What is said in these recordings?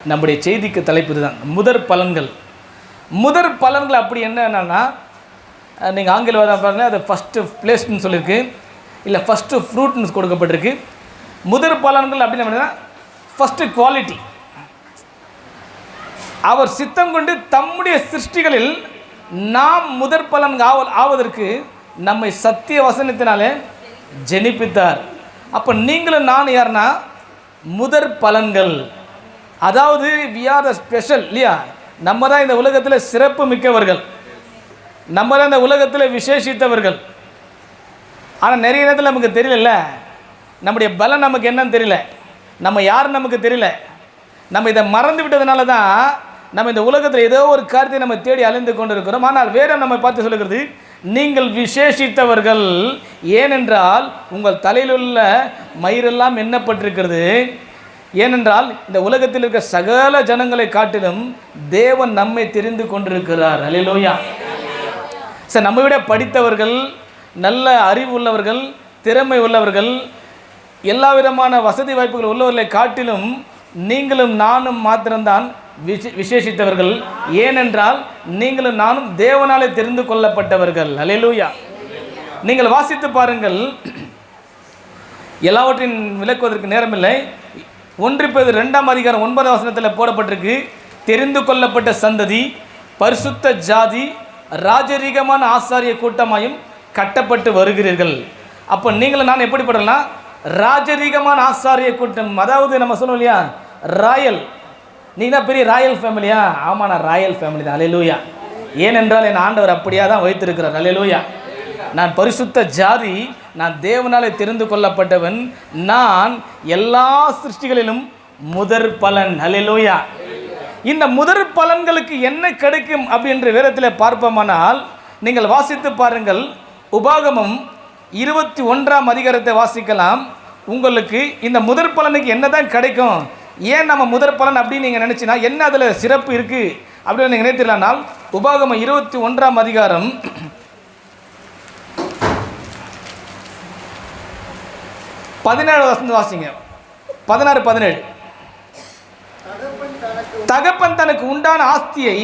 நம்முடைய செய்திக்கு தலைப்பு இதுதான், முதற் பலன்கள். முதற் பலன்கள் அப்படி என்னன்னா, நீங்கள் ஆங்கில பாருங்கள், அது ஃபஸ்ட்டு பிளேஸ்ன்னு சொல்லியிருக்கு, இல்லை ஃபஸ்ட்டு ஃப்ரூட்னு கொடுக்கப்பட்டிருக்கு. முதற் பலன்கள் அப்படின்னு ஃபஸ்ட்டு குவாலிட்டி. அவர் சித்தம் கொண்டு தம்முடைய சிருஷ்டிகளில் நாம் முதற் பலன் ஆவதற்கு நம்மை சத்திய வசனத்தினாலே ஜெனிப்பித்தார். அப்போ நீங்களும் நான் யாருன்னா முதற் பலன்கள். அதாவது வி ஆர் த ஸ்பெஷல் இல்லையா? நம்ம தான் இந்த உலகத்தில் சிறப்பு மிக்கவர்கள், நம்ம தான் இந்த உலகத்தில் விசேஷித்தவர்கள். ஆனால் நிறைய நேரத்தில் நமக்கு தெரியல, நம்முடைய பலம் நமக்கு என்னன்னு தெரியல, நம்ம யாருன்னு நமக்கு தெரியல. நம்ம இதை மறந்து விட்டதுனால தான் நம்ம இந்த உலகத்தில் ஏதோ ஒரு காரியத்தை நம்ம தேடி அலைந்து கொண்டு இருக்கிறோம். ஆனால் வேற நம்ம பார்த்து சொல்லுகிறது, நீங்கள் விசேஷித்தவர்கள், ஏனென்றால் உங்கள் தலையில் உள்ள மயிரெல்லாம் எண்ணப்பட்டிருக்கிறது. ஏனென்றால் இந்த உலகத்தில் இருக்க சகல ஜனங்களை காட்டிலும் தேவன் நம்மை தெரிந்து கொண்டிருக்கிறார். அல்லேலூயா. சார், நம்ம விட படித்தவர்கள், நல்ல அறிவு உள்ளவர்கள், திறமை உள்ளவர்கள், எல்லா விதமான வசதி வாய்ப்புகள் உள்ளவர்களை காட்டிலும் நீங்களும் நானும் மாத்திரம்தான் விசேஷித்தவர்கள். ஏனென்றால் நீங்களும் நானும் தேவனாலே தெரிந்து கொள்ளப்பட்டவர்கள். அல்லேலூயா. நீங்கள் வாசித்து பாருங்கள், எல்லாவற்றையும் விளக்குவதற்கு நேரமில்லை. 1 பேதுரு 2:9 போடப்பட்டிருக்கு, தெரிந்து கொள்ளப்பட்ட சந்ததி, பரிசுத்த ஜாதி, ராஜரீகமான ஆசாரிய கூட்டமாயும் கட்டப்பட்டு வருகிறீர்கள். அப்போ நீங்களும் நான் எப்படிப்படலாம்? ராஜரீகமான ஆசாரிய கூட்டம். அதாவது நம்ம சொல்லுவோம் இல்லையா, ராயல். நீங்கள் பெரிய ராயல் ஃபேமிலியா? ஆமாம், நான் ராயல் ஃபேமிலி தான். அல்லேலூயா. ஏனென்றால் என் ஆண்டவர் அப்படியா தான் வைத்திருக்கிறார். அல்லேலூயா. நான் பரிசுத்த ஜாதி, நான் தேவனாலே தெரிந்து கொள்ளப்பட்டவன், நான் எல்லா சிருஷ்டிகளிலும் முதற் பலன். அல்லேலூயா. இந்த முதற் பலன்களுக்கு என்ன கிடைக்கும் அப்படின்ற வேதத்தில் பார்ப்போமானால், நீங்கள் வாசித்து பாருங்கள். உபாகமம் 21 வாசிக்கலாம். உங்களுக்கு இந்த முதற் பலனுக்கு என்ன தான் கிடைக்கும், ஏன் நம்ம முதற் பலன் அப்படின்னு நீங்கள் நினச்சினா என்ன அதில் சிறப்பு இருக்குது அப்படின்னு நீங்கள் நினைத்திடலானால், உபாகமம் 21 17 வாசிங்க. 16, 17. தகப்பன் தனக்கு உண்டான ஆஸ்தியை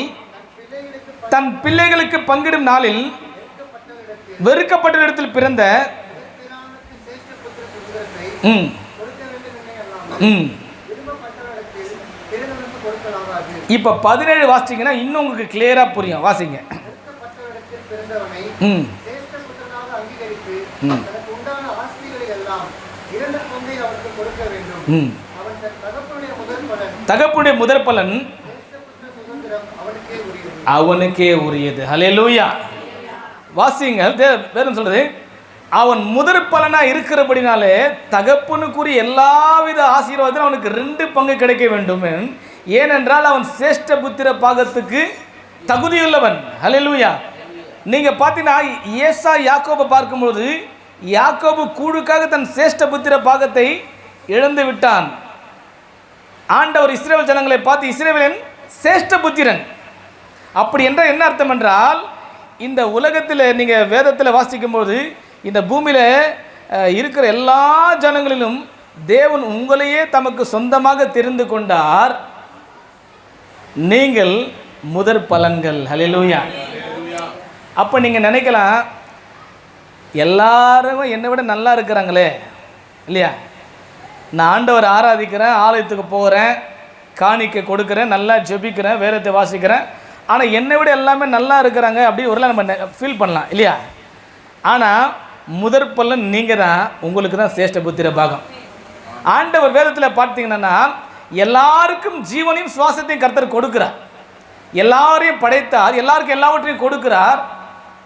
தன் பிள்ளைகளுக்கு பங்கிடும் நாளில் வெறுக்கப்பட்ட இடத்தில் பிறந்த இப்ப 17 வாசிச்சீங்கன்னா இன்னும் உங்களுக்கு கிளியரா புரியும். வாசிங்க. தகப்பனுடைய முதற் பலன் அவனுக்கே உரியது. ஹல்லேலூயா. வாசிங்க. வேறும் சொல்றது, அவன் முதற் பலனா இருக்கிறபடினாலே தகப்பனுக்குரிய எல்லாவித ஆசீர்வாதத்திலும் அவனுக்கு 2 பங்கு கிடைக்க வேண்டும். ஏனென்றால் அவன் சேஷ்ட புத்திர பாகத்துக்கு தகுதியுள்ளவன். ஹல்லேலூயா. நீங்க பார்த்தீங்கன்னா ஏசா யாக்கோபை பார்க்கும்போது, யாக்கோபு கூடுக்காக தன் சேஷ்ட புத்திர பாகத்தை இழந்து விட்டான். ஆண்டவர் இஸ்ரவேல் ஜனங்களை பார்த்து இஸ்ரவேலின் சேஷ்ட புத்திரன். அப்படி என்றால் என்ன அர்த்தம் என்றால், இந்த உலகத்தில் நீங்கள் வேதத்தில் வாசிக்கும்போது இந்த பூமியில் இருக்கிற எல்லா ஜனங்களிலும் தேவன் உங்களையே தமக்கு சொந்தமாக தெரிந்து கொண்டார். நீங்கள் முதற் பலன்கள். ஹல்லேலூயா. அப்போ நீங்கள் நினைக்கலாம், எல்லாரும் என்னை விட நல்லா இருக்கிறாங்களே இல்லையா, நான் ஆண்டவர் ஆராதிக்கிறேன், ஆலயத்துக்கு போகிறேன், காணிக்கை கொடுக்குறேன், நல்லா ஜெபிக்கிறேன், வேதத்தை வாசிக்கிறேன், ஆனால் என்னை விட எல்லாமே நல்லா இருக்கிறாங்க அப்படி ஒரு நம்ம ஃபீல் பண்ணலாம் இல்லையா. ஆனால் முதற் பலன் நீங்கள் தான், உங்களுக்கு தான் சேஷ்ட புத்திர பாகம். ஆண்டவர் வேதத்தில் பார்த்தீங்கன்னா எல்லாருக்கும் ஜீவனையும் சுவாசத்தையும் கர்த்தர் கொடுக்கிறார். எல்லாரையும் படைத்தார், எல்லாருக்கும் எல்லாவற்றையும் கொடுக்கிறார்.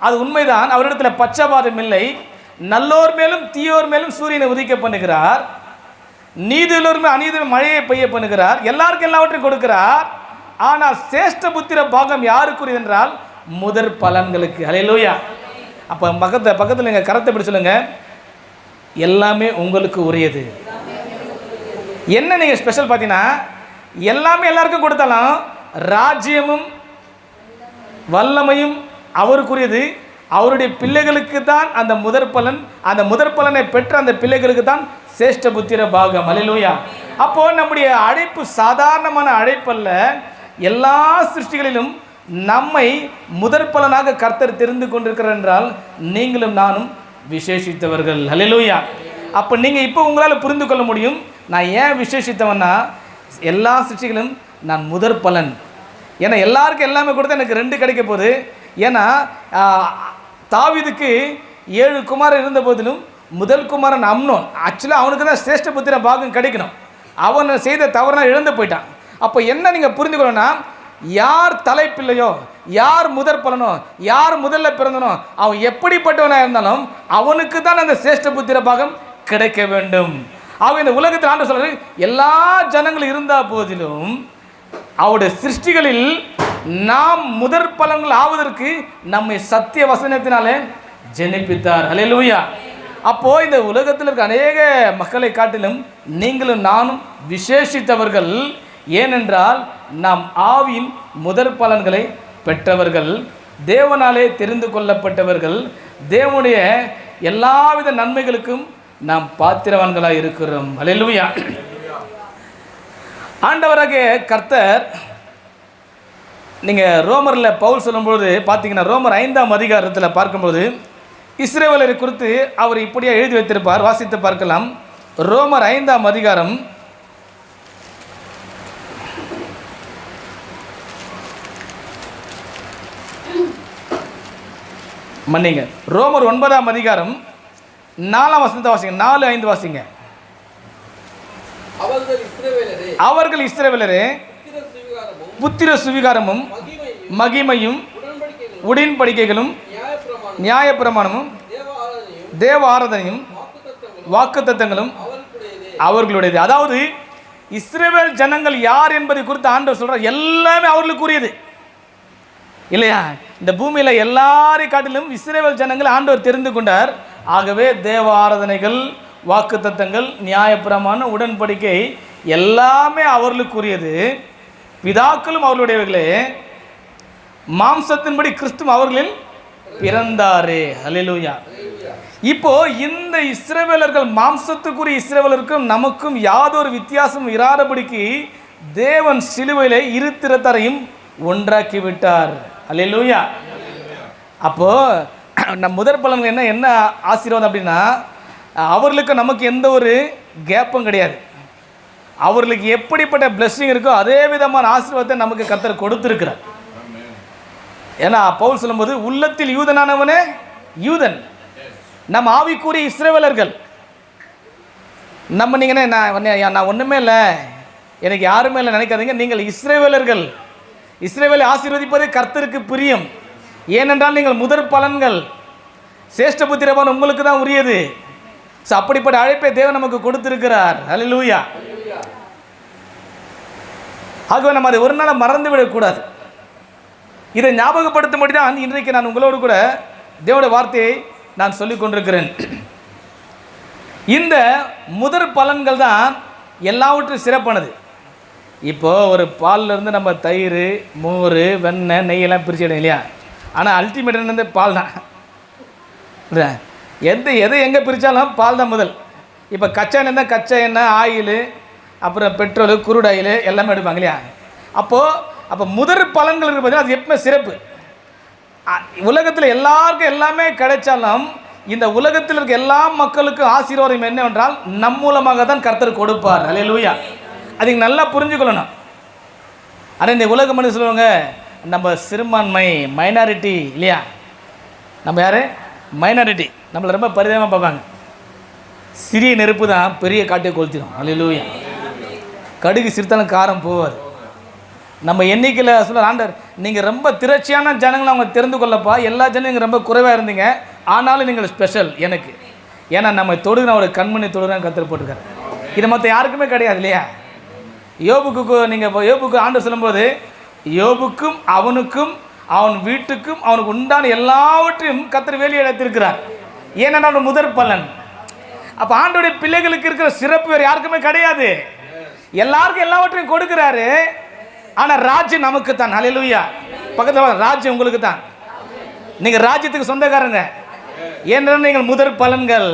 அது உண்மைதான். அவரிடத்தில் பட்சபாதம் இல்லை. நல்லோர் மேலும் தீயோர் மேலும் சூரியனை உதிக்க பண்ணுகிறார். நீதியுள்ளோருமே அநீதியுமே மழையை பெய்ய பண்ணுகிறார். எல்லாருக்கும் எல்லாவற்றையும் கொடுக்கிறார். ஆனால் சேஷ்ட புத்திர பாகம் யாருக்குரியது என்றால் முதற் பலன்களுக்கு. ஹல்லேலூயா. அப்போ பக்கத்தில் நீங்கள் கரத்தை பிடி சொல்லுங்க, எல்லாமே உங்களுக்கு உரியது. என்ன நீங்கள் ஸ்பெஷல் பார்த்தீங்கன்னா, எல்லாமே எல்லாருக்கும் கொடுத்தாலும் ராஜ்யமும் வல்லமையும் அவருக்குரியது. அவருடைய பிள்ளைகளுக்கு தான் அந்த முதற் பலன். அந்த முதற் பலனை பெற்ற அந்த பிள்ளைகளுக்கு தான் சேஷ்ட புத்திர பாகம். அல்லேலூயா. அப்போ நம்முடைய அழைப்பு சாதாரணமான அழைப்பல்ல. எல்லா சிருஷ்டிகளிலும் நம்மை முதற் பலனாக கர்த்தர் தெரிந்து கொண்டிருக்கிறார் என்றால் நீங்களும் நானும் விசேஷித்தவர்கள். ஹல்லேலூயா. அப்போ நீங்கள் இப்போ உங்களால் புரிந்து கொள்ள முடியும், நான் ஏன் விசேஷித்தவன்னா எல்லா சிருஷ்டிகளும் நான் முதற் பலன். ஏன்னா எல்லாருக்கும் எல்லாமே கொடுத்தா எனக்கு 2 கிடைக்க போகுது. ஏன்னா தாவீதுக்கு 7 குமாரர் இருந்த போதிலும் முதல் குமாரன் அம்னோன், ஆக்சுவலாக அவனுக்கு தான் சிரேஷ்ட புத்திர பாகம் கிடைக்கணும். அவன் செய்த தவறுனா இழந்து போயிட்டான். அப்போ என்ன நீங்கள் புரிந்துக்கணும்னா, யார் தலைப்பில்லையோ, யார் முதற் பலனோ, யார் முதல்ல பிறந்தனோ, அவன் எப்படிப்பட்டவனாக இருந்தாலும் அவனுக்கு தான் அந்த சிரேஷ்ட புத்திர பாகம் கிடைக்க வேண்டும். அவன் இந்த உலகத்தில் ஆண்டு சொல்ற எல்லா ஜனங்களும் இருந்தால் போதிலும் அவருடைய சிருஷ்டிகளில் நாம் முதற் பலன்கள் ஆவதற்கு நம்மை சத்திய வசனத்தினாலே ஜெனிப்பித்தார். ஹல்லேலூயா. அப்போ இந்த உலகத்தில் இருக்க அநேக மக்களை காட்டிலும் நீங்களும் நானும் விசேஷித்தவர்கள். ஏனென்றால் நாம் ஆவியின் முதற் பலன்களை பெற்றவர்கள், தேவனாலே தெரிந்து கொள்ளப்பட்டவர்கள், தேவனுடைய எல்லாவித நன்மைகளுக்கும் நாம் பாத்திரவான்களாக இருக்கிறோம். ஹல்லேலூயா. ஆண்டவராகிய கர்த்தர், நீங்கள் ரோமரில் பவுல் சொல்லும்போது பார்த்தீங்கன்னா, ரோமர் 5ஆம் அதிகாரத்தில் பார்க்கும்போது இஸ்ரவேலரை குறித்து அவர் இப்படியே எழுதி வைத்திருப்பார். வாசித்து பார்க்கலாம். ரோமர் 5ஆம் அதிகாரம் மன்னிங்க, ரோமர் 9ஆம் அதிகாரம் 4ஆம் வசனத்தை வாசிங்க. 4-5 வாசிங்க. அவர்கள் இஸ்ரவேலரே புத்திர சுவிகாரமும் மகிமையும் உடன்படிக்கைகளும் நியாயப்பிரமாணமும் தேவ ஆராதனையும் வாக்குத்தத்தங்களும் அவர்களுடையது. அதாவது இஸ்ரவேல் ஜனங்கள் யார் என்பதை குறித்து ஆண்டவர் சொல்றார். எல்லாமே அவர்களுக்குரியது இல்லையா? இந்த பூமியில் எல்லாரையும் காட்டிலும் இஸ்ரவேல் ஜனங்கள் ஆண்டவர் தெரிந்து கொண்டார். ஆகவே தேவ ஆராதனைகள், வாக்குத்தத்தங்கள், நியாயப்பிரமாணம், உடன்படிக்கை எல்லாமே அவர்களுக்குரியது. பிதாக்களும் அவர்களுடையவர்களே, மாம்சத்தின்படி கிறிஸ்து அவர்களில் பிறந்தாரே. ஹல்லேலூயா. இப்போ இந்த இஸ்ரவேலர்கள், மாம்சத்துக்குரிய இஸ்ரவேலருக்கும் நமக்கும் யாதொரு வித்தியாசம் இராதபடிக்கு தேவன் சிலுவையிலே இரு திறத்தாரையும் ஒன்றாக்கி விட்டார். ஹல்லேலூயா. அப்போ நம் முதற் பலன்கள் என்ன ஆசீர்வாதம் அப்படின்னா, அவர்களுக்கு நமக்கு எந்த ஒரு கேப்பும் கிடையாது. அவர்களுக்கு எப்படிப்பட்ட பிளெஸிங் இருக்கோ அதே விதமான ஆசீர்வாதத்தை நமக்கு கர்த்தர் கொடுத்திருக்கிறார். ஏன்னா பவுல் சொல்லும்போது, உள்ளத்தில் யூதனானவனே யூதன். நம்ம ஆவிக்குரிய இஸ்ரவேலர்கள். நம்ம நீங்கள் நான் ஒன்றுமே இல்லை, எனக்கு யாருமே இல்லை நினைக்காதீங்க. நீங்கள் இஸ்ரவேலர்கள். இஸ்ரவேலை ஆசீர்வதிப்பது கர்த்தருக்கு பிரியம். ஏனென்றால் நீங்கள் முதற் பலன்கள். சேஷ்ட புத்திரபான் உங்களுக்கு தான் உரியது. ஸோ அப்படிப்பட்ட அழைப்பை தேவன் நமக்கு கொடுத்திருக்கிறார். ஹல்லேலூயா. ஆகவே நம்ம அதை ஒரு நாள் மறந்து விடக்கூடாது. இதை ஞாபகப்படுத்தும்படி தான் இன்றைக்கு நான் உங்களோடு கூட தேவனுடைய வார்த்தையை நான் சொல்லிக் கொண்டிருக்கிறேன். இந்த முதற் பலன்கள் தான் எல்லாவற்றும் சிறப்பானது. இப்போது ஒரு பாலிலேருந்து நம்ம தயிர், மோர், வெண்ணெய், நெய்யெல்லாம் பிரிச்சிடும் இல்லையா? ஆனால் அல்டிமேட் வந்து பால் தான். எதை எங்கே பிரித்தாலும் பால் தான் முதல். இப்போ கச்சா எண்ணெய் தான், கச்சா எண்ணெய், ஆயில், அப்புறம் பெட்ரோலு, குருடு ஆயில் எல்லாமே எடுப்பாங்க இல்லையா? அப்போ முதற் பலன்கள் இருப்பது அது எப்பவுமே சிறப்பு. உலகத்தில் எல்லாருக்கும் எல்லாமே கிடைச்சாலும் இந்த உலகத்தில் இருக்க எல்லா மக்களுக்கும் ஆசீர்வாதம் என்னவென்றால் நம் மூலமாக தான் கர்த்தர் கொடுப்பார். ஹல்லேலூயா. அதுக்கு நல்லா புரிஞ்சுக்கொள்ளணும். ஆனால் இந்த உலக மனிதர் சொல்லுவாங்க, நம்ம சிறுபான்மை, மைனாரிட்டி இல்லையா? நம்ம யார்? மைனாரிட்டி. நம்மளை ரொம்ப பரிதாபமாக பார்ப்பாங்க. சிறிய நெருப்பு தான் பெரிய காட்டை கொளுத்திடும். ஹல்லேலூயா. கடுகு சிறுத்தாலும் காரம் போவாது. நம்ம எண்ணிக்கையில் சொல்ல ஆண்டர், நீங்கள் ரொம்ப திரட்சியான ஜனங்களை அவங்க தெரிந்து கொள்ளப்பா. எல்லா ஜனங்களும் நீங்கள் ரொம்ப குறைவாக இருந்தீங்க, ஆனாலும் நீங்கள் ஸ்பெஷல் எனக்கு. ஏன்னா நம்ம தொடுகிற ஒரு கண்மணி தொடுகிறான் கர்த்தர் போட்டுருக்காரு. இது மற்ற யாருக்குமே கிடையாது இல்லையா? யோபுக்கு நீங்கள் யோபுக்கு ஆண்டர் சொல்லும்போது, யோபுக்கும் அவனுக்கும் அவன் வீட்டுக்கும் அவனுக்கு உண்டான எல்லாவற்றையும் கர்த்தர் வேலையை எடுத்திருக்கிறார். ஏனென்றால் அவன் முதற் பலன். அப்போ ஆண்டோடைய பிள்ளைகளுக்கு இருக்கிற சிறப்பு வேறு யாருக்குமே கிடையாது. எல்லாருக்கும் எல்லாவற்றையும் கொடுக்குறாரு. ஆனால் ராஜ்யம் நமக்கு தான். ஹல்லேலூயா. பக்கத்தில் ராஜ்யம் உங்களுக்கு தான். நீங்கள் ராஜ்யத்துக்கு சொந்தக்காரங்க. ஏனென்றால் நீங்கள் முதற் பலன்கள்.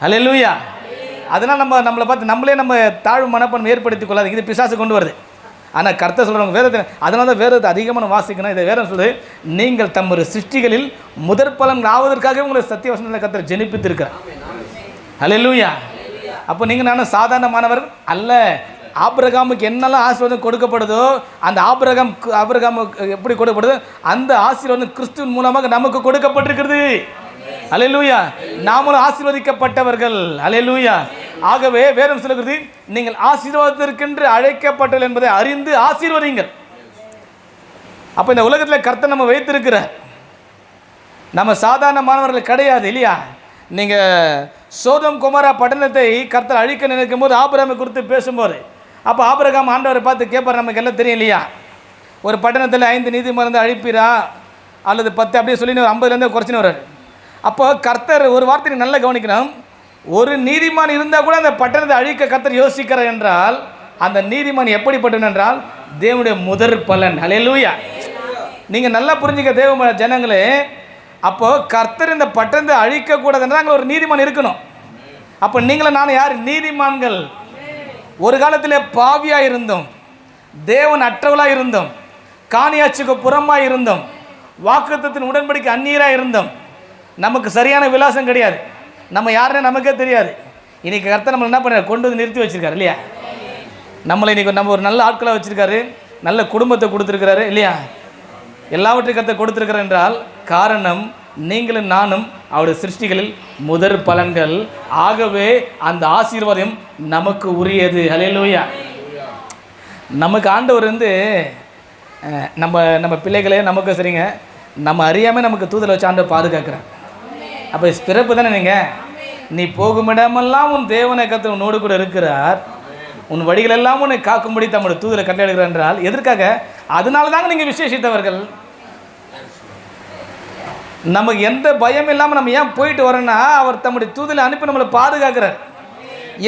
ஹல்லேலூயா. அதனால் நம்மளை பார்த்து நம்ம தாழ்வு மனப்பான்மை ஏற்படுத்திக் கொள்ளாது. இது பிசாசு கொண்டு வருது. ஆனால் கர்த்தர் சொல்கிறவங்க வேதத்தை, அதனால தான் வேதத்தை அதிகமாக வாசிக்கணும். இதை வேதம் சொல்லுது, நீங்கள் தம்முடைய சிருஷ்டிகளில் முதற் பலன் ஆவதற்காகவே உங்களை சத்திய வசனத்தில் கர்த்தர் ஜெனிப்பித்திருக்கிறார். அல்லேலூயா. அப்போ நீங்கள் நானும் சாதாரணமானவர் அல்ல. ஆபிரகாமுக்கு என்னெல்லாம் ஆசீர்வாதம் கொடுக்கப்படுதோ, அந்த ஆபிரகாமுக்கு எப்படி கொடுக்கப்படுதோ அந்த ஆசீர்வாதம் கிறிஸ்துவின் மூலமாக நமக்கு கொடுக்கப்பட்டிருக்கிறது. அல்லேலூயா. நாமளும் ஆசீர்வதிக்கப்பட்டவர்கள். அல்லேலூயா. ஆகவே வேதம் சொல்லுகிறது, நீங்கள் ஆசீர்வாதத்திற்கென்று அழைக்கப்பட்டல் என்பதை அறிந்து ஆசீர்வதிங்கள். அப்போ இந்த உலகத்தில் கர்த்தர் நம்ம வைத்திருக்கிறார். நம்ம சாதாரணமானவர்கள் கிடையாது இல்லையா? நீங்கள் சோதம் குமாரா பட்டணத்தை கர்த்தர் அழிக்க நினைக்கும் போது ஆபிரகாமை குறித்து பேசும்போது, அப்போ ஆபிரகாம் ஆண்டவரை பார்த்து கேட்பார். நமக்கு எல்லாம் தெரியும் இல்லையா? ஒரு பட்டணத்தில் 5 நீதிமன்றம் அழிப்பீரா அல்லது 10 அப்படியே சொல்லி 50லேருந்து குறைச்சின்னு வர்றார். அப்போ கர்த்தர் ஒரு வார்த்தை நல்லா கவனிக்கணும். ஒரு நீதிமான் இருந்தால் கூட அந்த பட்டணத்தை அழிக்க கர்த்தர் யோசிக்கிறார் என்றால் அந்த நீதிமான் எப்படிப்பட்டவன் என்றால் தேவனுடைய முதற் பலன். அல்லேலூயா. நீங்கள் நல்லா புரிஞ்சுக்க தேவ ஜனங்களே. அப்போது கர்த்தர் இந்த பட்டணத்தை அழிக்கக்கூடாது என்றால் அங்கே ஒரு நீதிமான் இருக்கணும். அப்போ நீங்களும் நானும் யார்? நீதிமான்கள். ஒரு காலத்தில் பாவியாக இருந்தோம், தேவன் அற்றவளாக இருந்தோம், காணியாட்சிக்கு புறமாக இருந்தோம், வாக்குத்தத்தின் உடன்படிக்கை அந்நியராக இருந்தோம். நமக்கு சரியான விலாசம் கிடையாது, நம்ம யாருன்னு நமக்கே தெரியாது. இன்றைக்கி கர்த்தர் நம்மளை என்ன பண்ண கொண்டு வந்து நிறுத்தி வச்சுருக்காரு இல்லையா? நம்மளை இன்றைக்கி நம்ம ஒரு நல்ல ஆட்களாக வச்சுருக்காரு, நல்ல குடும்பத்தை கொடுத்துருக்கிறாரு இல்லையா? எல்லாவற்றையும் கர்த்தர் கொடுத்துருக்கிறார் என்றால் காரணம் நீங்களும் நானும் அவருடைய சிருஷ்டிகளில் முதற் பலன்கள். ஆகவே அந்த ஆசீர்வாதம் நமக்கு உரியது. அல்லேலூயா. நமக்கு ஆண்டவர் நம்ம பிள்ளைகளே நமக்கு சரிங்க, நம்ம அறியாமல் நமக்கு தூதலை வச்சு ஆண்டவர் பாதுகாக்கிறார். அப்போ பிறப்பு தானே நீங்கள், நீ போகுமிடமெல்லாம் உன் தேவனை கர்த்தர் உன்னோடு கூட இருக்கிறார், உன் வழிகளெல்லாம் உன்னை காக்கும்படி தம்முடைய தூதலை கட்டளையிடுகிறார் என்றால் எதற்காக? அதனால தாங்க நீங்கள் விசேஷித்தவர்கள். நமக்கு எந்த பயம் இல்லாமல் நம்ம ஏன் போயிட்டு வரோன்னா அவர் தம்முடைய தூதலை அனுப்பி நம்மளை பாதுகாக்கிறார்.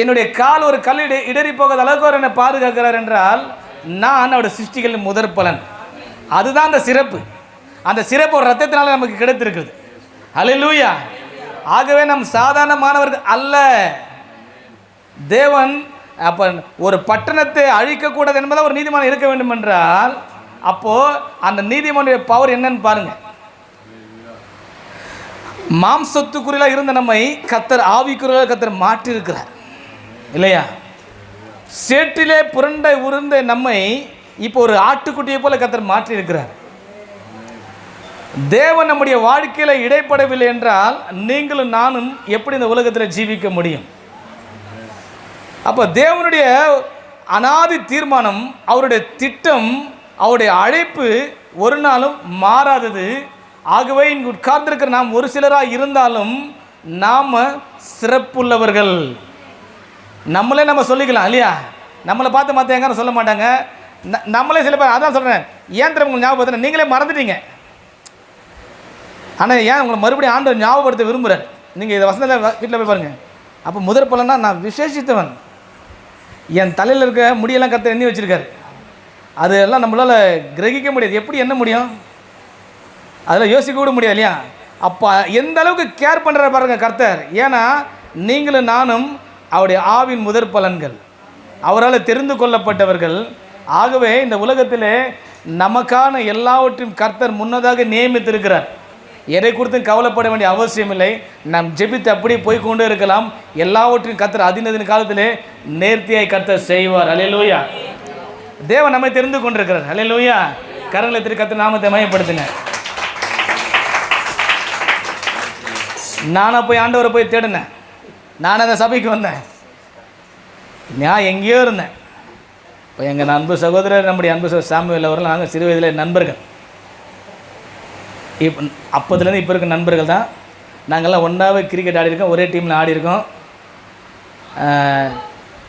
என்னுடைய கால் ஒரு கல் இடறி போகாத அளவுக்கு அவர் என்னை பாதுகாக்கிறார் என்றால் நான் அவருடைய சிருஷ்டிகளின் முதற் பலன். அதுதான் அந்த சிறப்பு. அந்த சிறப்பு ஒரு ரத்தத்தினால நமக்கு கிடைத்திருக்குது. அல்லேலூயா. ஆகவே நம் சாதாரணமானவர்கள் அல்ல. தேவன் அப்போ ஒரு பட்டணத்தை அழிக்கக்கூடாது என்பதால் ஒரு நீதிமான் இருக்க வேண்டும் என்றால் அப்போது அந்த நீதிமானுடைய பவர் என்னன்னு பாருங்கள். மாம்சத்துக்குரியலாக இருந்த நம்மை கர்த்தர் ஆவிக்குரியலாக கர்த்தர் மாற்றியிருக்கிறார் இல்லையா? சேற்றிலே புரண்டை உருந்த நம்மை இப்போ ஒரு ஆட்டுக்குட்டியை போல கர்த்தர் மாற்றியிருக்கிறார். தேவன் நம்முடைய வாழ்க்கையில் இடைப்படவில்லை என்றால் நீங்களும் நானும் எப்படி இந்த உலகத்தில் ஜீவிக்க முடியும்? அப்போ தேவனுடைய அனாதி தீர்மானம், அவருடைய திட்டம், அவருடைய அழைப்பு ஒரு நாளும் மாறாதது. ஆகவே இங்கு உட்கார்ந்திருக்கிற நாம் ஒரு சிலராக இருந்தாலும் நாம் சிறப்புள்ளவர்கள். நம்மளே நம்ம சொல்லிக்கலாம் இல்லையா? நம்மளை பார்த்து மற்ற எங்கே சொல்ல மாட்டாங்க. நம்மளே சில பேர் அதான் சொல்கிறேன். ஏன் தெரியும் உங்களுக்கு ஞாபகப்படுத்த, நீங்களே மறந்துட்டீங்க. ஆனால் ஏன் உங்களை மறுபடியும் ஆண்டவர் ஞாபகப்படுத்த விரும்புகிறார். நீங்கள் இதை வசனத்தில் வீட்டில் போய் பாருங்கள். அப்போ முதற் பலன்னா நான் விசேஷித்தவன். என் தலையில் இருக்க முடியெல்லாம் கர்த்தர் எண்ணி வச்சுருக்காரு. அதெல்லாம் நம்மளால் கிரகிக்க முடியாது. எப்படி என்ன முடியும்? அதில் யோசிக்க கூட முடியாது இல்லையா? அப்போ எந்த அளவுக்கு கேர் பண்ணுற பாருங்க கர்த்தர். ஏன்னா நீங்களும் நானும் அவருடைய ஆவின் முதற் பலன்கள், அவரால் தெரிந்து கொள்ளப்பட்டவர்கள். ஆகவே இந்த உலகத்திலே நமக்கான எல்லாவற்றையும் கர்த்தர் முன்னதாக நியமித்திருக்கிறார். எதை குறித்தும் கவலைப்பட வேண்டிய அவசியம் இல்லை. நாம் ஜெபித்து அப்படியே போய்கொண்டே இருக்கலாம். எல்லாவற்றையும் கர்த்தர் அதினதின் காலத்திலே நேர்த்தியாய் கர்த்தர் செய்வார். அல்லேலூயா. தேவன் நம்மை தெரிந்து கொண்டிருக்கிறார். அல்லேலூயா. கரங்களை திரு கர்த்தர் நாமத்தை மகிமைப்படுத்துங்க. நானாக போய் ஆண்டவரை போய் தேடினேன். நான் அந்த சபைக்கு வந்தேன். நான் எங்கேயோ இருந்தேன். இப்போ எங்கள் அன்பு சகோதரர், நம்முடைய அன்பு சாமுவேல் அவர்கள் நாங்கள் சிறு வயதில் நண்பர்கள். இப்போ அப்போதுலேருந்து இப்போ இருக்க நண்பர்கள் தான். நாங்கள்லாம் ஒன்றாவே கிரிக்கெட் ஆடிருக்கோம், ஒரே டீமில் ஆடிருக்கோம்.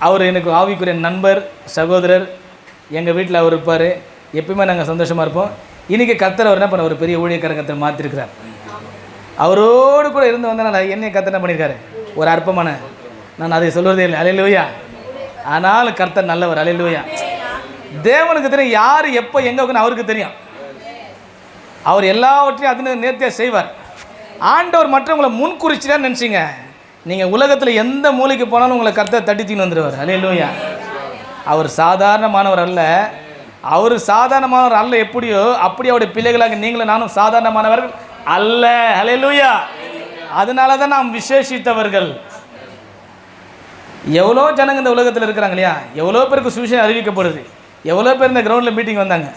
அவர் எனக்கு ஆவிக்குரிய நண்பர், சகோதரர். எங்கள் வீட்டில் அவர் இருப்பார். எப்பயுமே நாங்கள் சந்தோஷமாக இருப்போம். இன்றைக்கி கர்த்தர் அவர் என்ன பண்ண ஒரு பெரிய ஊழியக்காரர் கர்த்தர் மாற்றிருக்கிறார். அவரோடு கூட இருந்து வந்தேன். என்னை கர்த்தர் என்ன பண்ணியிருக்காரு? ஒரு அற்பமான, நான் அதை சொல்வதே இல்லை. அல்லேலூயா. ஆனாலும் கர்த்தர் நல்லவர். அல்லேலூயா. தேவனுக்கு தெரியும் யார் எப்போ எங்கே இருக்குன்னு அவருக்கு தெரியும். அவர் எல்லாவற்றையும் அது நேர்த்தியாக செய்வார். ஆண்டவர் மற்றவங்களை முன்குறிச்சுதான் நினச்சிங்க. நீங்கள் உலகத்தில் எந்த மூலைக்கு போனாலும் உங்களை கர்த்தர் தட்டித்தின்னு வந்துடுவார். அல்லேலூயா. அவர் சாதாரணமானவர் அல்ல. அவர் சாதாரணமானவர் அல்ல. எப்படியோ அப்படி அவருடைய பிள்ளைகளாக நீங்களும் நானும் சாதாரணமானவர்கள் அல்ல. அல்லேலூயா. அதனால தான் நாம் விசேஷித்தவர்கள். எவ்வளோ ஜனங்க இந்த உலகத்தில் இருக்கிறாங்க இல்லையா? எவ்வளோ பேருக்கு சுவிசேஷம் அறிவிக்கப்படுது. எவ்வளோ பேர் இந்த கிரவுண்டில் மீட்டிங் வந்தாங்க.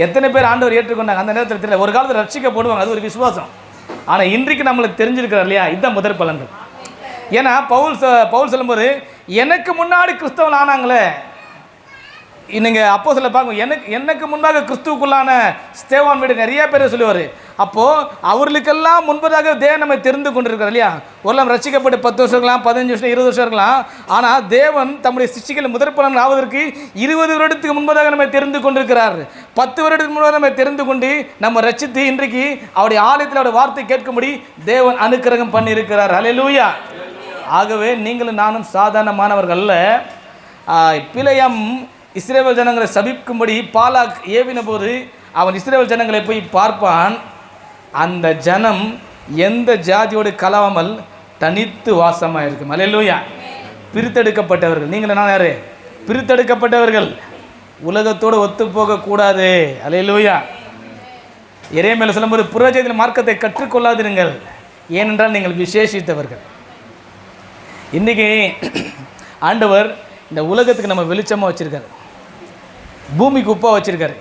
எத்தனை பேர் ஆண்டவர் ஏற்றுக்கொண்டாங்க. அந்த நேரத்தில் தெரியல. ஒரு காலத்தில் ரட்சிக்கப்படுவாங்க, அது ஒரு விசுவாசம். ஆனால் இன்றைக்கு நம்மளுக்கு தெரிஞ்சிருக்கிறார் இல்லையா? இதுதான் முதற் பலன்கள். ஏன்னா பவுல் சொல்லும்போது எனக்கு முன்னாடி கிறிஸ்தவன் ஆனாங்களே, நீங்கள் அப்போ சொல்ல பார்க்க எனக்கு முன்பாக கிறிஸ்துவுக்குள்ளான ஸ்தேவான் வீடு நிறைய பேர் சொல்லுவார். அப்போது அவர்களுக்கெல்லாம் முன்பதாக தேவன் நம்ம தெரிந்து கொண்டிருக்கிறார் இல்லையா? ஒரு ரட்சிக்கப்பட்டு 10 வருஷம் இருக்கலாம், 15 வருஷம், 20 வருஷம் இருக்கலாம். ஆனால் தேவன் தம்முடைய சிருஷ்டிகள் முதற் பலன் ஆவதற்கு 20 வருடத்துக்கு முன்பதாக நம்ம தெரிந்து கொண்டிருக்கிறார். 10 வருடத்துக்கு முன்பாக நம்ம தெரிந்து கொண்டு நம்ம ரட்சித்து இன்றைக்கு அவருடைய ஆலயத்தில் அவருடைய வார்த்தை கேட்கும்படி தேவன் அனுக்கிரகம் பண்ணியிருக்கிறார். அல்லேலூயா. ஆகவே நீங்களும் நானும் சாதாரணமானவர்கள் அல்ல. பிலேயாம் இஸ்ரவேல் ஜனங்களை சபிக்கும்படி பாலாக் ஏவின போது அவன் இஸ்ரவேல் ஜனங்களை போய் பார்ப்பான். அந்த ஜனம் எந்த ஜாதியோடு கலவாமல் தனித்து வாசமாக இருக்கும். அல்லேலூயா. பிரித்தெடுக்கப்பட்டவர்கள். நீங்களும் நான் யாரு? பிரித்தெடுக்கப்பட்டவர்கள். உலகத்தோடு ஒத்து போகக்கூடாது. அல்லேலூயா. எரேமியாவில் சொல்லும்போது புறஜாதியின் மார்க்கத்தை கற்றுக்கொள்ளாதிருங்கள், ஏனென்றால் நீங்கள் விசேஷித்தவர்கள். இன்றைக்கி ஆண்டவர் இந்த உலகத்துக்கு நம்ம வெளிச்சமாக வச்சுருக்காரு, பூமிக்கு உப்பாக வச்சுருக்காரு.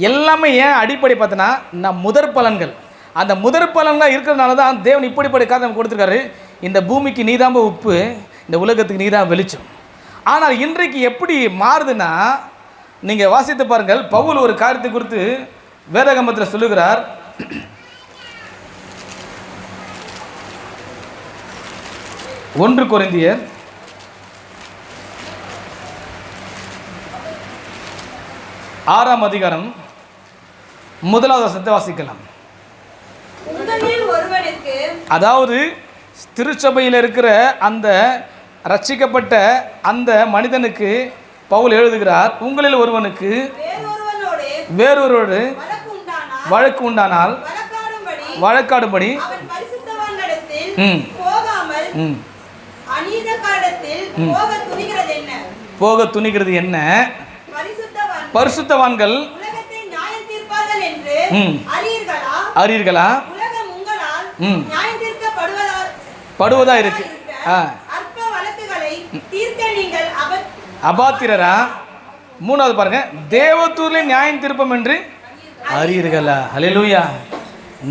எல்லாமே ஏன் அடிப்படை பார்த்தோன்னா நம் முதற் பலன்கள். அந்த முதற் பலன்கள் இருக்கிறதுனால தான் தேவன் இப்படிப்பட்ட காரணம் நம்ம கொடுத்துருக்காரு. இந்த பூமிக்கு நீதாம்ப உப்பு, இந்த உலகத்துக்கு நீதான் வெளிச்சம். ஆனால் இன்றைக்கு எப்படி மாறுதுன்னா, நீங்கள் வாசித்து பாருங்கள். பவுல் ஒரு காரியத்தை குறித்து வேதாகமத்தில் சொல்லுகிறார். 1 கொரிந்தியர் 6ஆம் அதிகாரம் 1வது வசனத்தை வாசிக்கலாம். அதாவது திருச்சபையில் இருக்கிற அந்த ரட்சிக்கப்பட்ட அந்த மனிதனுக்கு பவுல் எழுதுகிறார், உங்களில் ஒருவனுக்கு வேறொருவரோடு வழக்கு உண்டானால் வழக்காடும்படி போக துணிகிறது என்ன? பரிசுத்தவான்கள் அறியீர்களா? படுவதா இருக்கு. அபாத்திரரா? 3வது பாருங்க, தேவதூதரின் நியாயம் தீர்ப்பம் என்று அறியீர்களா? அல்லேலூயா.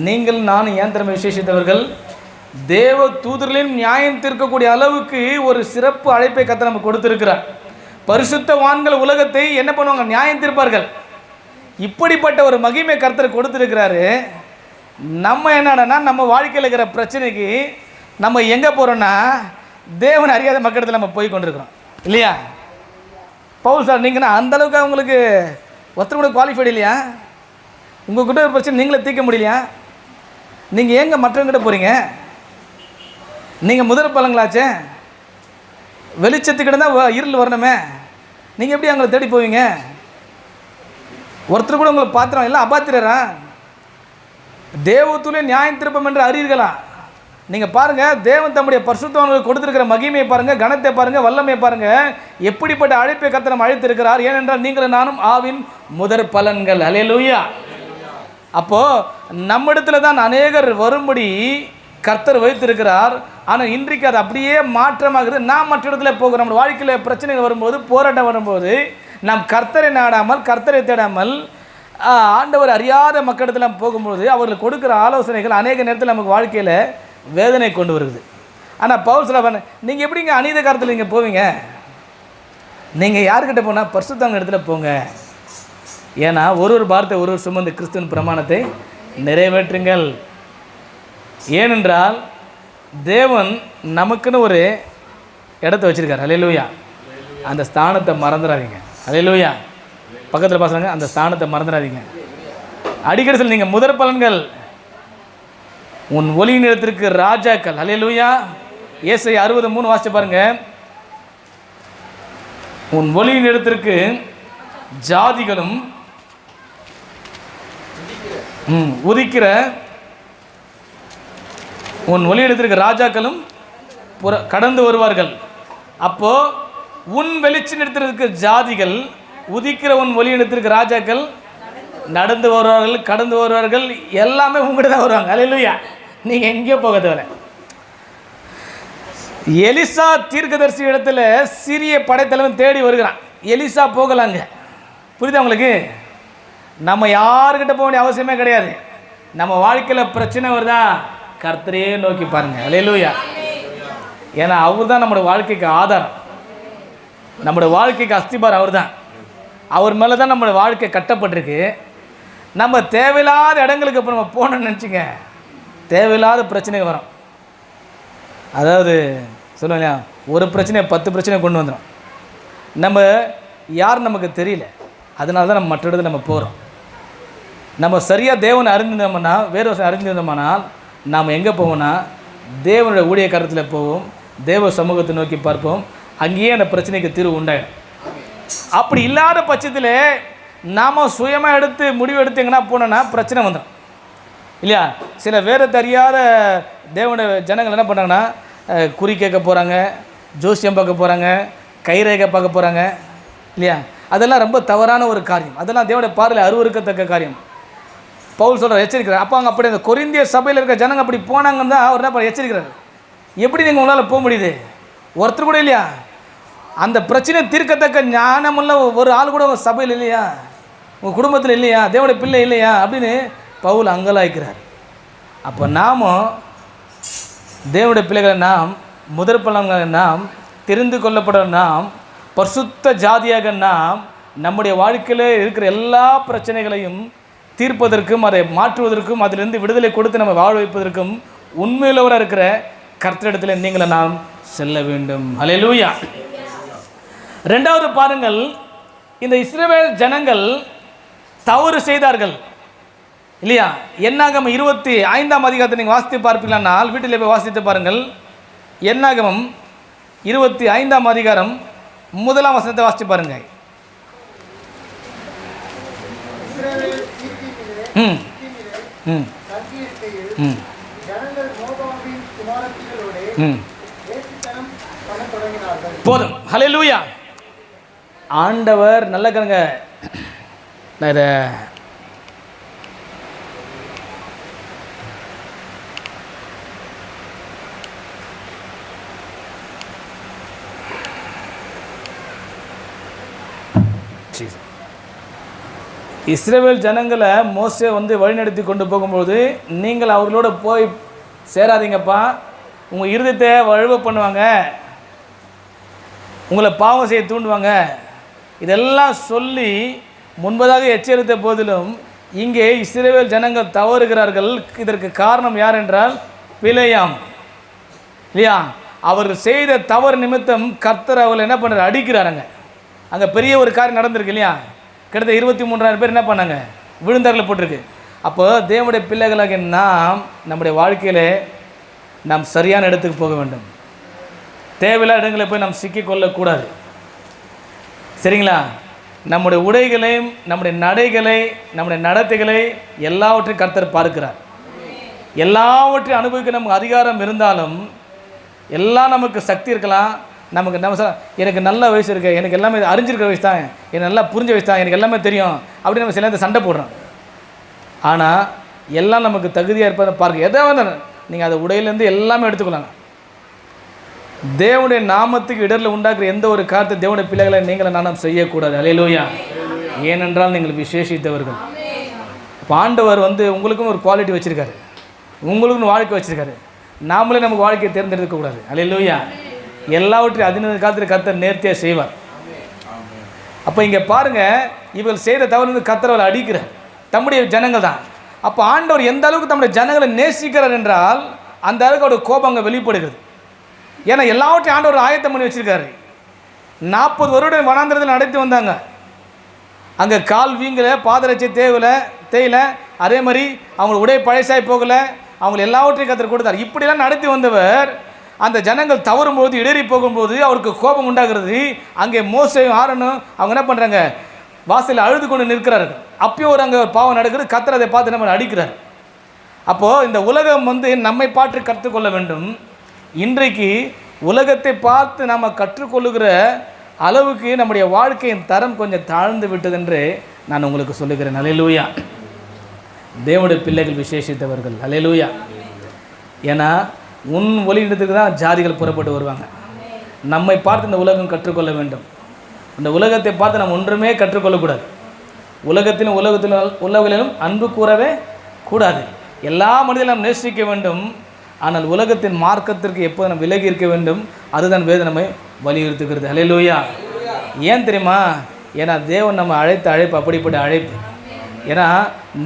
நீங்கள் நானும் ஏன் திறமை விசேஷித்தவர்கள்? தேவ தூதர்களின் நியாயம் தீர்க்கக்கூடிய அளவுக்கு ஒரு சிறப்பு அழைப்பை கர்த்தர் நமக்கு கொடுத்திருக்கிறார். பரிசுத்தவான்கள் உலகத்தை என்ன பண்ணுவாங்க? நியாயம் தீர்ப்பார்கள். இப்படிப்பட்ட ஒரு மகிமை கர்த்தர் கொடுத்திருக்கிறாரு. நம்ம என்னடனா நம்ம வாழ்க்கையில் இருக்கிற பிரச்சனைக்கு நம்ம எங்கே போகிறோன்னா தேவன் அறியாத மக்களிடத்தில் நம்ம போய் கொண்டிருக்கிறோம் இல்லையா? பவுல் சார், நீங்கன்னா அந்தளவுக்கு அவங்களுக்கு ஒருத்தர் கூட குவாலிஃபைடு இல்லையா? உங்கள்கிட்ட ஒரு பிரச்சனை நீங்களே தீர்க்க முடியலையா? நீங்கள் எங்கே மற்றவங்கிட்ட போகிறீங்க? நீங்கள் முதற் பலங்களாச்சே, வெளிச்சத்துக்கிட்ட தான் இருள் வரணுமே. நீங்கள் எப்படி அவங்களை தேடி போவீங்க? ஒருத்தர் கூட உங்களை பாத்திரம் எல்லாம் அபாத்திரரா? தேவத்துலே நியாயம் திருப்பம் என்று அறியீர்களா? நீங்கள் பாருங்கள், தேவன் தம்முடைய பரிசுத்தவான்களுக்கு கொடுத்திருக்கிற மகிமையை பாருங்கள், கனத்தை பாருங்கள், வல்லமையை பாருங்கள். எப்படிப்பட்ட அழைப்பை கர்த்தர் நம்ம அழைத்திருக்கிறார். ஏனென்றால் நீங்களும் நானும் ஆவின் முதற் பலன்கள். அல்லேலூயா. அப்போது நம்மிடத்தில் தான் அநேகர் வரும்படி கர்த்தர் வைத்திருக்கிறார். ஆனால் இன்றைக்கு அது அப்படியே மாற்றமாகுது. நாம் மற்ற இடத்துல போகிறோம். நம்ம வாழ்க்கையில் பிரச்சனைகள் வரும்போது, போராட்டம் வரும்போது நாம் கர்த்தரை நாடாமல், கர்த்தரை தேடாமல் ஆண்டவர் அறியாத மக்களிடத்தில் போகும்போது அவர்களுக்கு கொடுக்குற ஆலோசனைகள் அநேக நேரத்தில் நமக்கு வாழ்க்கையில் வேதனை கொண்டு வருது. ஆனால் பவுல் சொல்ல, நீங்கள் எப்படிங்க அநீத காலத்தில் நீங்கள் போவீங்க? நீங்கள் யார்கிட்ட போனால் பரிசுத்தவங்க இடத்துல போங்க. ஏன்னா ஒரு பாரத்தை ஒரு சுமந்து கிறிஸ்துவின் பிரமாணத்தை நிறைவேற்றுங்கள். ஏனென்றால் தேவன் நமக்குன்னு ஒரு இடத்த வச்சுருக்கார். அல்லேலூயா. அந்த ஸ்தானத்தை மறந்துடாதீங்க. அல்லேலூயா. பக்கத்தில் பசங்க அந்த ஸ்தானத்தை மறந்துடாதீங்க. அடிக்கடி சொல்லி நீங்கள் முதற் பலன்கள், உன் ஒளி நிலத்திற்கு ராஜாக்கள். அல்லேலூயா. ஏசாயா 60:3 வாசிச்சு பாருங்க. உன் ஒளி நிலத்திற்கு ஜாதிகளும் உதிக்கிற உன் ஒளி இடத்திற்கு ராஜாக்களும் கடந்து வருவார்கள். அப்போது உன் வெளிச்சம் எடுத்திருக்க ஜாதிகள், உதிக்கிற உன் ஒளி எடுத்திருக்க ராஜாக்கள் நடந்து வருவார்கள், கடந்து வருவார்கள், எல்லாமே உங்கள்கிட்ட தான் வருவாங்க. அல்லேலூயா. நீங்கள் எங்கேயோ போக தேவை. எலிசா தீர்க்கதரிசி இடத்துல சிறிய படைத்தலைவன் தேடி வருகிறான். எலிசா போகலாங்க. புரியுதா உங்களுக்கு? நம்ம யாருக்கிட்ட போக வேண்டிய அவசியமே கிடையாது. நம்ம வாழ்க்கையில் பிரச்சனை வருதா, கர்த்தரையே நோக்கி பாருங்க. அல்லேலூயா. ஏன்னா அவர் தான் நம்மளோட வாழ்க்கைக்கு ஆதாரம், நம்மளோட வாழ்க்கைக்கு அஸ்திபாரம் அவர் தான். அவர் மேலே தான் நம்மளோட வாழ்க்கை கட்டப்பட்டிருக்கு. நம்ம தேவையில்லாத இடங்களுக்கு இப்போ நம்ம போகணும்னு நினச்சிங்க, தேவையில்லாத பிரச்சனைகள் வரும். அதாவது சொல்லுவோம் இல்லையா, ஒரு பிரச்சனையை 10 பிரச்சனையை கொண்டு வந்துடும். நம்ம யார் நமக்கு தெரியல, அதனால தான் நம்ம மற்ற இடத்துல நம்ம போகிறோம். நம்ம சரியாக தேவனை அறிந்திருந்தோம்னா, வேறு வருஷம் அறிந்திருந்தோம்னால் நாம் எங்கே போவோம்னா தேவனுடைய ஊழிய கருத்தில் போவோம், தேவ சமூகத்தை நோக்கி பார்ப்போம். அங்கேயே அந்த பிரச்சனைக்கு தீர்வு உண்டாயிடும். அப்படி இல்லாத பட்சத்தில் நாம் சுயமாக எடுத்து முடிவு எடுத்து எங்கன்னா போனோன்னா பிரச்சனை வந்துடும் இல்லையா? சில வேறு தெரியாத தேவனுடைய ஜனங்கள் என்ன பண்ணாங்கன்னா, குறி கேட்க போகிறாங்க, ஜோசியம் பார்க்க போகிறாங்க, கைரேகை பார்க்க போகிறாங்க இல்லையா? அதெல்லாம் ரொம்ப தவறான ஒரு காரியம். அதெல்லாம் தேவனுடைய பார்வையில் அருவருக்கத்தக்க காரியம். பவுல் சொல்கிற எச்சரிக்கிறார். அப்போ அங்கே அப்படி அந்த கொரிந்திய சபையில் இருக்க ஜனங்க அப்படி போனாங்கன்னு தான் அவர் என்ன எச்சரிக்கிறார். எப்படி நீங்கள் உங்களால் போக முடியுது? ஒருத்தர் கூட இல்லையா? அந்த பிரச்சனை தீர்க்கத்தக்க ஞானமுள்ள ஒரு ஆள் கூட உங்கள் சபையில் இல்லையா, உங்கள் குடும்பத்தில் இல்லையா, தேவனுடைய பிள்ளை இல்லையா அப்படின்னு பவுல் அங்கலாய்க்கிறார். அப்போ நாமும் தேவனுடைய பிள்ளைகளை, நாம் முதற் பலன்களை, நாம் தெரிந்து கொள்ளப்பட, நாம் பரிசுத்த ஜாதியாக, நாம் நம்முடைய வாழ்க்கையில் இருக்கிற எல்லா பிரச்சனைகளையும் தீர்ப்பதற்கும், அதை மாற்றுவதற்கும், அதிலிருந்து விடுதலை கொடுத்து நம்ம வாழ வைப்பதற்கும் உண்மையுள்ளவராக இருக்கிற கர்த்தரிடத்தில் நீங்களை நாம் செல்ல வேண்டும். ஹல்லேலூயா. ரெண்டாவது பாருங்கள், இந்த இஸ்ரவேல் ஜனங்கள் தவறு செய்தார்கள் இல்லையா? என்னாகமம் 25ஆம் அதிகாரத்தை நீங்கள் வாசித்து பார்ப்பீங்களானால் வீட்டில் போய் வாசித்து பாருங்கள். என்னாகமம் 25ஆம் அதிகாரம் 1ஆம் வசனத்தை வாசித்து பாருங்கள். போதும். ஹல்லேலூயா. ஆண்டவர் நல்ல கருங்க. நான் இதை இஸ்ரவேல் ஜனங்களை மோசே வழிநடத்தி கொண்டு போகும்போது, நீங்கள் அவர்களோட போய் சேராதீங்கப்பா, உங்கள் இருதயத்தை வழுவ பண்ணுவாங்க, உங்களை பாவம் செய்ய தூண்டுவாங்க, இதெல்லாம் சொல்லி முன்பதாக எச்சரித்த போதிலும் இங்கே இஸ்ரவேல் ஜனங்கள் தவறுகிறார்கள். இதற்கு காரணம் யார் என்றால் பிலேயாம் இல்லையா? அவர் செய்த தவறு நிமித்தம் கர்த்தர் அவர்கள் என்ன பண்ணுறாரு, அடிக்கிறாருங்க. அங்கே பெரிய ஒரு காரியம் நடந்திருக்கு இல்லையா? கிட்டத்தட்ட 23,000 பேர் என்ன பண்ணாங்க, விழுந்தார்கள் போட்டிருக்கு. அப்போ தேவனுடைய பிள்ளைகளாக நாம் நம்முடைய வாழ்க்கையில் நாம் சரியான இடத்துக்கு போக வேண்டும். தேவையில்லாத இடங்களை போய் நாம் சிக்கிக்கொள்ளக்கூடாது. சரிங்களா? நம்முடைய உடைகளையும், நம்முடைய நடைகளை, நம்முடைய நடத்தைகளை எல்லாவற்றையும் கர்த்தர் பார்க்கிறார். எல்லாவற்றையும் அனுபவிக்க நமக்கு அதிகாரம் இருந்தாலும், எல்லாம் நமக்கு சக்தி இருக்கலாம், நமக்கு நம்ம எனக்கு நல்ல வயசு இருக்குது, எனக்கு எல்லாமே அறிஞ்சிருக்கிற வயசு தான், எனக்கு நல்லா புரிஞ்ச வயசு தான், எனக்கு எல்லாமே தெரியும் அப்படின்னு நம்ம சில சண்டை போடுறோம். ஆனால் எல்லாம் நமக்கு தகுதியாக இருப்பதை பார்க்க எதாவது நீங்கள் அதை உடையிலேருந்து எல்லாமே எடுத்துக்கொள்ளாங்க. தேவனுடைய நாமத்துக்கு இடரில் உண்டாக்குற எந்த ஒரு காரியத்தை தேவனுடைய பிள்ளைகளை நீங்களை நானும் செய்யக்கூடாது. அல்லேலூயா. ஏனென்றால் நீங்கள் விசேஷித்தவர்கள். இப்போ ஆண்டவர் உங்களுக்கும் ஒரு குவாலிட்டி வச்சுருக்காரு, உங்களுக்குன்னு வாழ்க்கை வச்சுருக்காரு. நாமளே நமக்கு வாழ்க்கையை தேர்ந்தெடுக்கக்கூடாது. அல்லேலூயா. எல்லாவற்றையும் 15 காலத்தில் கர்த்தர் நேர்த்தியாக செய்வார். அப்போ இங்கே பாருங்கள், இவர்கள் செய்த தவறு கர்த்தர் அடிக்கிறார், தம்முடைய ஜனங்கள் தான். அப்போ ஆண்டவர் எந்த அளவுக்கு தம்முடைய ஜனங்களை நேசிக்கிறார் என்றால் அந்த அளவுக்கு அவருடைய கோபம் அங்கே வெளிப்படுகிறது. ஏன்னா எல்லாவற்றையும் ஆண்டவர் ஆயத்தம் பண்ணி வச்சுருக்காரு. 40 வருடம் வனாந்திரத்தில் நடத்தி வந்தாங்க. அங்கே கால் வீங்கலை, பாதரட்சை தேயில, அதே மாதிரி அவங்க உடை பழசாய் போகலை, அவங்களை எல்லாவற்றையும் கர்த்தர் கொடுத்தார். இப்படிலாம் நடத்தி வந்தவர் அந்த ஜனங்கள் தவறும்போது, இடறி போகும்போது அவருக்கு கோபம் உண்டாகிறது. அங்கே மோசேயும் ஆரோனும் அவங்க என்ன பண்ணுறாங்க, வாசலில் அழுது கொண்டு நிற்கிறார்கள். அப்பயும் அங்கே ஒரு பாவம் நடக்குது. கர்த்தர் அதை பார்த்து நம்ம அடிக்கிறார். அப்போது இந்த உலகம் நம்மை பாற்று கற்றுக்கொள்ள வேண்டும். இன்றைக்கு உலகத்தை பார்த்து நாம் கற்றுக்கொள்ளுகிற அளவுக்கு நம்முடைய வாழ்க்கையின் தரம் கொஞ்சம் தாழ்ந்து விட்டது என்று நான் உங்களுக்கு சொல்லுகிறேன். அல்லேலூயா. தேவனுடைய பிள்ளைகள் விசேஷித்தவர்கள். அல்லேலூயா. ஏன்னா உன் ஒளியிடத்துக்கு தான் ஜாதிகள் புறப்பட்டு வருவாங்க. நம்மை பார்த்து இந்த உலகம் கற்றுக்கொள்ள வேண்டும். இந்த உலகத்தை பார்த்து நம்ம ஒன்றுமே கற்றுக்கொள்ளக்கூடாது. உலகத்திலும் உள்ளவர்களிலும் அன்பு கூறவே கூடாது. எல்லா மனிதர்களும் நாம் நேசிக்க வேண்டும். ஆனால் உலகத்தின் மார்க்கத்திற்கு எப்போது நம்ம விலகி இருக்க வேண்டும். அதுதான் வேதம் நம்மை வலியுறுத்துகிறது. அல்லேலூயா. ஏன் தெரியுமா? ஏன்னா தேவன் நம்ம அழைத்த அழைப்பு அப்படிப்பட்ட அழைப்பு. ஏன்னா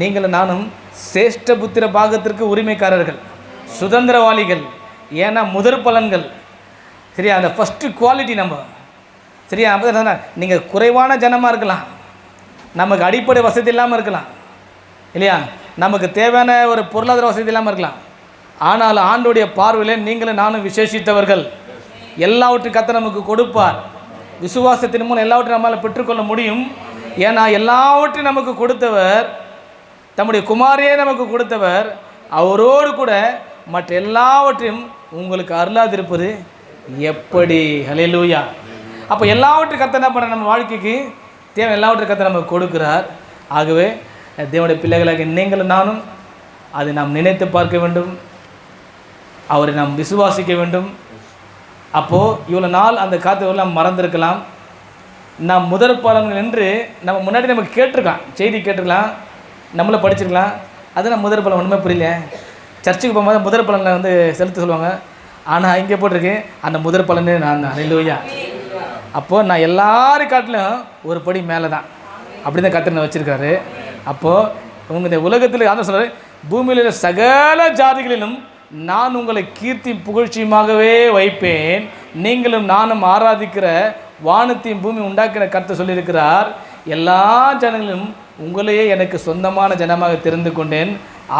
நீங்களும் நானும் சேஷ்ட புத்திர பாகத்திற்கு உரிமைக்காரர்கள், சுதந்திரவாளிகள். ஏன்னா முதற் பலன்கள். சரியா? அந்த ஃபஸ்ட்டு குவாலிட்டி நம்ம. சரியா? அப்போ நீங்கள் குறைவான ஜனமாக இருக்கலாம், நமக்கு அடிப்படை வசதி இல்லாமல் இருக்கலாம் இல்லையா, நமக்கு தேவையான ஒரு பொருளாதார வசதி இல்லாமல் இருக்கலாம். ஆனால் ஆண்டோடைய பார்வையில் நீங்களும் நானும் விசேஷித்தவர்கள். எல்லாவற்றையும் கர்த்தர் நமக்கு கொடுப்பார். விசுவாசத்தின் மூலம் எல்லாவற்றையும் நம்மளால் பெற்றுக்கொள்ள முடியும். ஏன்னா எல்லாவற்றையும் நமக்கு கொடுத்தவர், தம்முடைய குமாரையே நமக்கு கொடுத்தவர், அவரோடு கூட மற்ற எல்லாவற்றையும் உங்களுக்கு அருளாதிருப்பது எப்படி? அல்லேலூயா. அப்போ எல்லாவற்றையும் கர்த்தர் என்ன பண்ண நம்ம வாழ்க்கைக்கு தேவை எல்லாவற்றையும் கர்த்தர் நமக்கு கொடுக்கிறார். ஆகவே தேவனுடைய பிள்ளைகளாக நீங்களும் நானும் அதை நாம் நினைத்து பார்க்க வேண்டும், அவரை நாம் விசுவாசிக்க வேண்டும். அப்போது இவ்வளோ நாள் அந்த காரியத்தை நாம் மறந்துருக்கலாம். நாம் முதற் பலன்கள் என்று நம்ம முன்னாடி நமக்கு கேட்டிருக்கலாம், செய்தி கேட்டிருக்கலாம், நம்மளை படிச்சிருக்கலாம். அது நம்ம முதற் பலன் ஒன்றுமே புரியல. சர்ச்சுக்கு போகும்போது முதற் பலனில் வந்து செலுத்த சொல்லுவாங்க. ஆனால் இங்கே போட்டிருக்கு அந்த முதற் பலனே நான் தான். அல்லேலூயா. அப்போது நான் எல்லாரும் காட்டிலும் ஒரு படி மேலே தான். அப்படி தான் கர்த்தர் வச்சுருக்காரு. அப்போது உங்கள் இந்த உலகத்தில் யாரும் சொல்கிறார், பூமியில் உள்ள சகல ஜாதிகளிலும் நான் உங்களை கீர்த்தி புகழ்ச்சியுமாகவே வைப்பேன், நீங்களும் நானும் ஆராதிக்கிற வானத்தையும் பூமி உண்டாக்கின கர்த்தர் சொல்லியிருக்கிறார். எல்லா ஜனங்களிலும் உங்களையே எனக்கு சொந்தமான ஜனமாக தெரிந்து கொண்டேன்.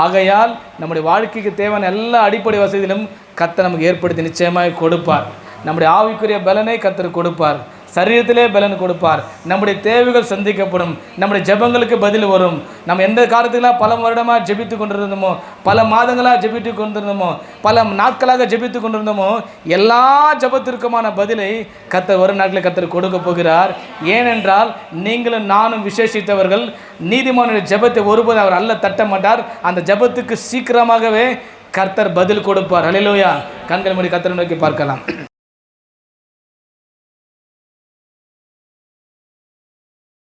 ஆகையால் நம்முடைய வாழ்க்கைக்கு தேவையான எல்லா அடிப்படை வசதியிலும் கர்த்தர் நமக்கு ஏற்படுத்தி நிச்சயமாக கொடுப்பார். நம்முடைய ஆவிக்குரிய பலனை கர்த்தர் கொடுப்பார், சரீரத்திலே பலன் கொடுப்பார். நம்முடைய தேவைகள் சந்திக்கப்படும், நம்முடைய ஜெபங்களுக்கு பதில் வரும். நம்ம எந்த காரியத்துக்கெல்லாம் பல வருடமாக ஜெபித்து கொண்டிருந்தோமோ, பல மாதங்களாக ஜெபித்து கொண்டிருந்தோமோ, பல நாட்களாக ஜெபித்து கொண்டிருந்தோமோ, எல்லா ஜெபத்திற்குமான பதிலை கர்த்தர் வரும் நாட்களில் கர்த்தர் கொடுக்க போகிறார். ஏனென்றால் நீங்களும் நானும் விசேஷித்தவர்கள். நீதிமானுடைய ஜெபத்தை ஒருபோது அவர் அல்ல தட்ட மாட்டார். அந்த ஜெபத்துக்கு சீக்கிரமாகவே கர்த்தர் பதில் கொடுப்பார். அல்லேலூயா. கண்கள் மூடி கர்த்தரை நோக்கி பார்க்கலாம்.